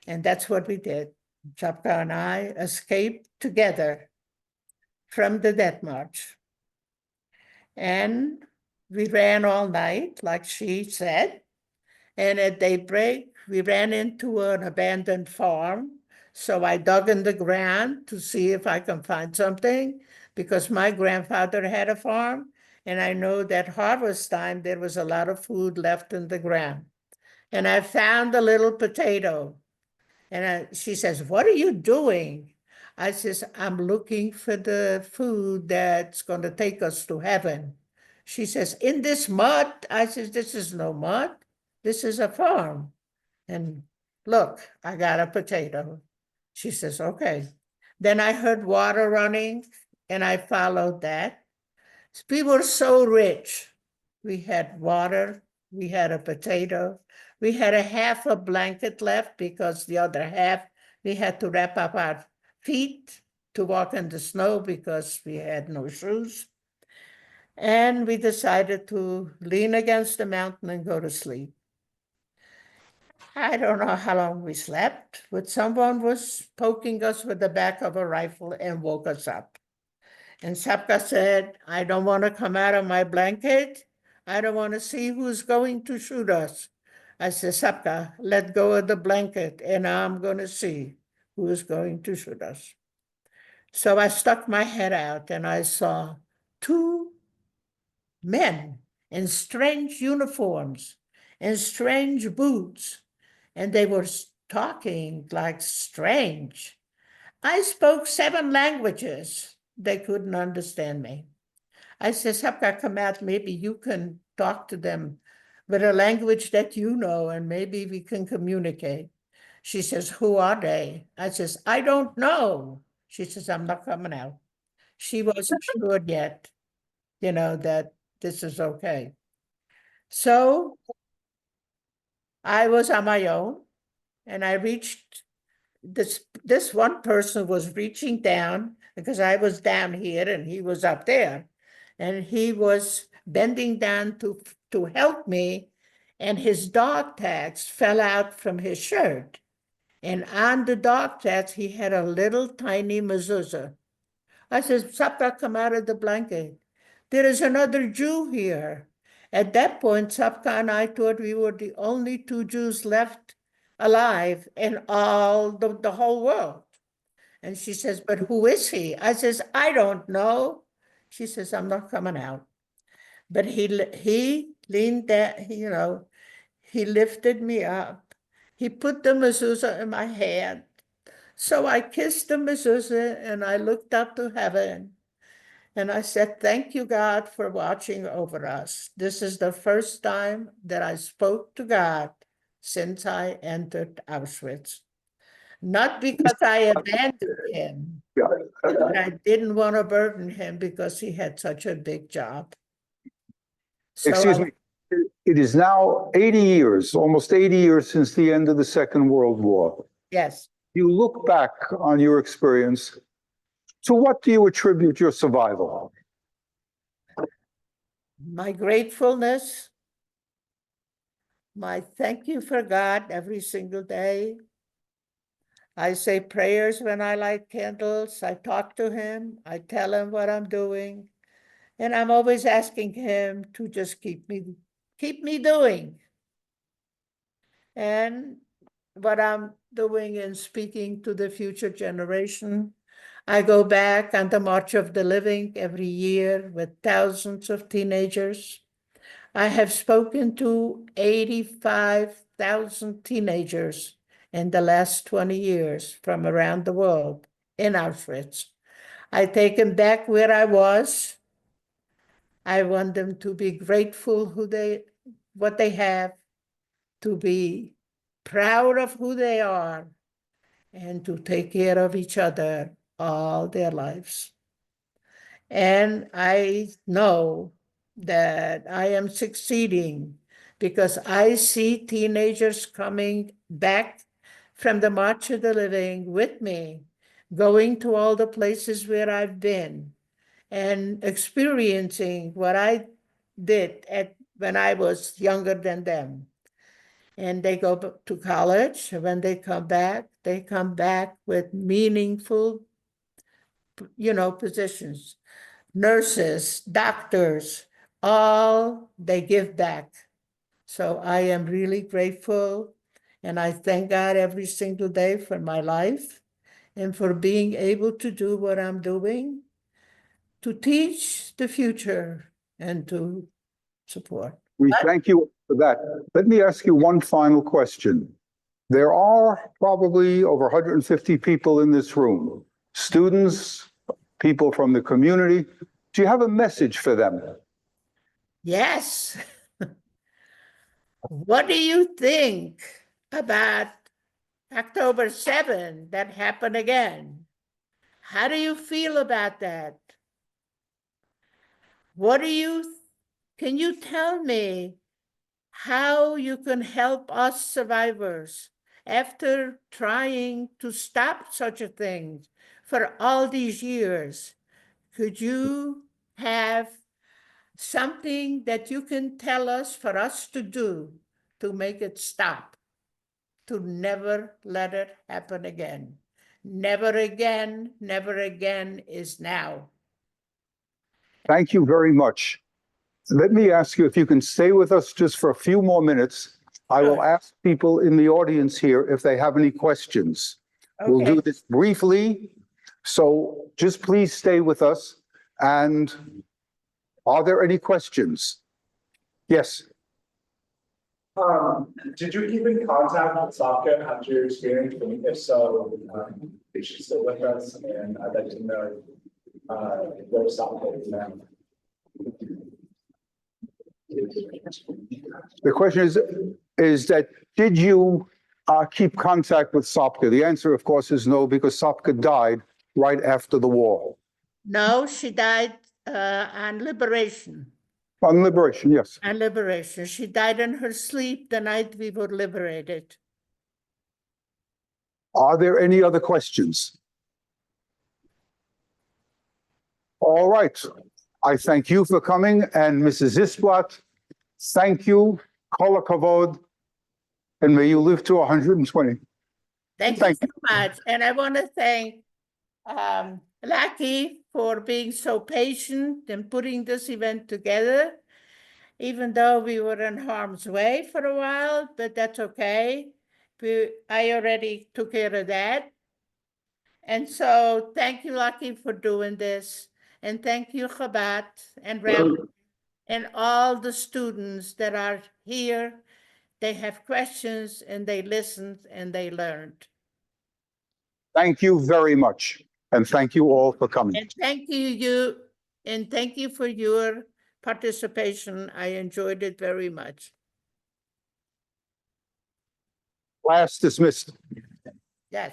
And that's what we did. Sapka and I escaped together from the Death March. And we ran all night, like she said. And at daybreak, we ran into an abandoned farm. So I dug in the ground to see if I can find something, because my grandfather had a farm. And I know that harvest time, there was a lot of food left in the ground. And I found a little potato. And she says, "What are you doing?" I says, "I'm looking for the food that's going to take us to heaven." She says, "In this mud?" I says, "This is no mud. This is a farm. And look, I got a potato." She says, "Okay." Then I heard water running, and I followed that. We were so rich. We had water, we had a potato, we had a half a blanket left, because the other half we had to wrap up our feet to walk in the snow because we had no shoes. And we decided to lean against the mountain and go to sleep. I don't know how long we slept, but someone was poking us with the back of a rifle and woke us up. And Sapka said, "I don't want to come out of my blanket. I don't want to see who's going to shoot us." I said, "Sapka, let go of the blanket and I'm going to see who is going to shoot us." So I stuck my head out and I saw two men in strange uniforms and strange boots. And they were talking like strange. I spoke 7 languages. They couldn't understand me. I said, "Sapka, come out, maybe you can talk to them with a language that you know, and maybe we can communicate." She says, "Who are they?" I says, "I don't know." She says, "I'm not coming out." She wasn't sure yet, that this is okay. So I was on my own, and I reached this one person was reaching down, because I was down here and he was up there, and he was bending down to help me, and his dog tags fell out from his shirt, and on the dog tags he had a little tiny mezuzah. I said, "Sapka, come out of the blanket. There is another Jew here." At that point, Sapka and I thought we were the only 2 Jews left alive in all the whole world. And she says, "But who is he?" I says, "I don't know." She says, "I'm not coming out." But he leaned down, he lifted me up. He put the mezuzah in my hand. So I kissed the mezuzah and I looked up to heaven. And I said, "Thank you, God, for watching over us. This is the first time that I spoke to God since I entered Auschwitz. Not because I abandoned him, but I didn't want to burden him because he had such a big job." So Excuse me, it is now 80 years, almost 80 years since the end of the Second World War. Yes. You look back on your experience, to what do you attribute your survival? My gratefulness, my thank you for God every single day. I say prayers when I light candles. I talk to him. I tell him what I'm doing. And I'm always asking him to just keep me doing. And what I'm doing in speaking to the future generation, I go back on the March of the Living every year with thousands of teenagers. I have spoken to 85,000 teenagers in the last 20 years from around the world in Auschwitz. I take them back where I was. I want them to be grateful what they have, to be proud of who they are, and to take care of each other all their lives. And I know that I am succeeding because I see teenagers coming back from the March of the Living with me, going to all the places where I've been and experiencing what I did when I was younger than them. And they go to college. When they come back with meaningful positions, nurses, doctors, all they give back. So I am really grateful, and I thank God every single day for my life and for being able to do what I'm doing, to teach the future and to support. We thank you for that. Let me ask you one final question. There are probably over 150 people in this room, students, people from the community. Do you have a message for them? Yes. What do you think about October 7 that happened again? How do you feel about that? Can you tell me how you can help us survivors after trying to stop such a thing for all these years? Could you have something that you can tell us for us to do to make it stop, to never let it happen again? Never again is now. Thank you very much. Let me ask you if you can stay with us just for a few more minutes. I will Sure. ask people in the audience here if they have any questions. We'll Okay. do this briefly, so just please stay with us. And are there any questions? Yes. Did you keep in contact with Sopka after your experience? And if so, is she still with us? And I'd like to know where Sopka is now. The question is that, did you keep contact with Sopka? The answer, of course, is no, because Sopka died right after the war. No, she died on liberation. On liberation, yes. On liberation. She died in her sleep the night we were liberated. Are there any other questions? All right. I thank you for coming, and Mrs. Zisblatt, thank you, kol hakavod, and may you live to 120. Thank you so much. And I want to thank Lucky for being so patient and putting this event together, even though we were in harm's way for a while, but that's okay. I already took care of that. And so thank you, Lucky, for doing this. And thank you, Chabad and Rabbi, and all the students that are here. They have questions and they listened and they learned. Thank you very much, and thank you all for coming. And thank you for your participation. I enjoyed it very much. Class dismissed. Yes.